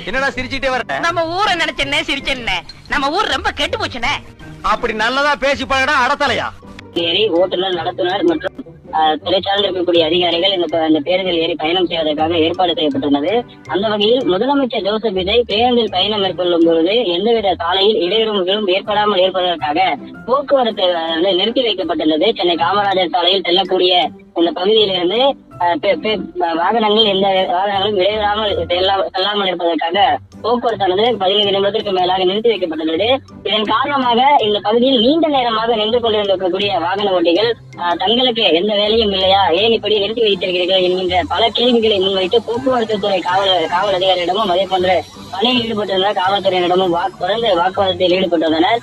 என்னடா சிரிச்சுட்டே வர? நம்ம ஊரை நினைச்சேன்னே சிரிச்சேன்னே. நம்ம ஊர் ரொம்ப கெட்டு போச்சுனே. அப்படி நல்லதா பேசி பழகடா அடத்தலையா. ஏறி ஓட்டுநர், நடத்துனர் மற்றும் துறை சார்ந்து இருக்கக்கூடிய அதிகாரிகள் இந்த பேருந்தில் ஏறி பயணம் செய்வதற்காக ஏற்பாடு செய்யப்பட்டுள்ளது. அந்த வகையில் முதலமைச்சர் ஜோசப் விஜய் பேருந்தில் பயணம் மேற்கொள்ளும் பொழுது எந்தவித சாலையில் இடையூறுகளும் ஏற்படாமல் இருப்பதற்காக போக்குவரத்து நிறுத்தி வைக்கப்பட்டுள்ளது. சென்னை காமராஜர் சாலையில் செல்லக்கூடிய இந்த பகுதியிலிருந்து வாகனங்கள் எந்த வாகனங்களும் இடையூறாமல் செல்லாமல் இருப்பதற்காக போக்குவரத்தானது 15 நிமிடத்திற்கு மேலாக நிறுத்தி வைக்கப்பட்டுள்ளது. இதன் காரணமாக இந்த பகுதியில் நீண்ட நேரமாக நின்று கொண்டிருக்கக்கூடிய வாகன ஓட்டிகள் தங்களுக்கு எந்த வேலையும் இல்லையா, ஏன் இப்படி நிறுத்தி வைத்திருக்கிறீர்கள் என்கின்ற பல கேள்விகளை முன்வைத்து போக்குவரத்து துறை காவல் அதிகாரியிடமும் அதே போன்று பணியில் ஈடுபட்டிருந்த காவல்துறையினரிடமும் தொடர்ந்து வாக்குவாதத்தில் ஈடுபட்டுள்ளனர்.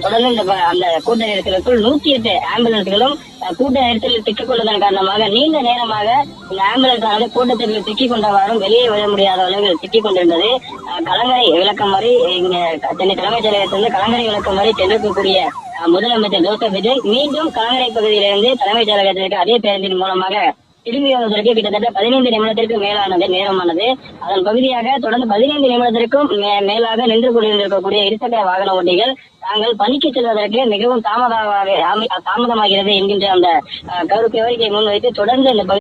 தொடர்ந்து அந்த கூட்ட நெரிசலுக்குள் 108 ஆம்புலன்ஸ்களும் கூட்ட நெரிசலில் சிக்கிக் கொண்டதன் காரணமாக நீண்ட நேரமாக இந்த ஆம்புலன்ஸ் ஆனது கூட்டத்தில் சிக்கிக் கொண்டவாறும் வெளியே விட முடியாத அளவில் சிக்கிக் கொண்டிருந்தது. கலங்கரை விளக்கம் வரை சென்னை தலைமைச் செயலகத்திலிருந்து கலங்கரை விளக்கம் வரை சென்றிருக்கக்கூடிய முதலமைச்சர் ஜோசப் விஜய் மீண்டும் கலங்கரை பகுதியிலிருந்து தலைமைச் செயலகத்திற்கு அதே பேருந்தின் மூலமாக திரும்பி வருவதற்கு கிட்டத்தட்ட 15 நிமிடத்திற்கு மேலானது நேரமானது. அதன் பகுதியாக தொடர்ந்து 15 நிமிடத்திற்கும் மேலாக நின்று கொண்டிருக்கக்கூடிய இருசக்கர வாகன ஓட்டிகள் தாங்கள் பணிக்கு செல்வதற்கு மிகவும் தாமதமாகிறது என்கின்ற அந்த கோரிக்கையை முன்வைத்து தொடர்ந்து இந்த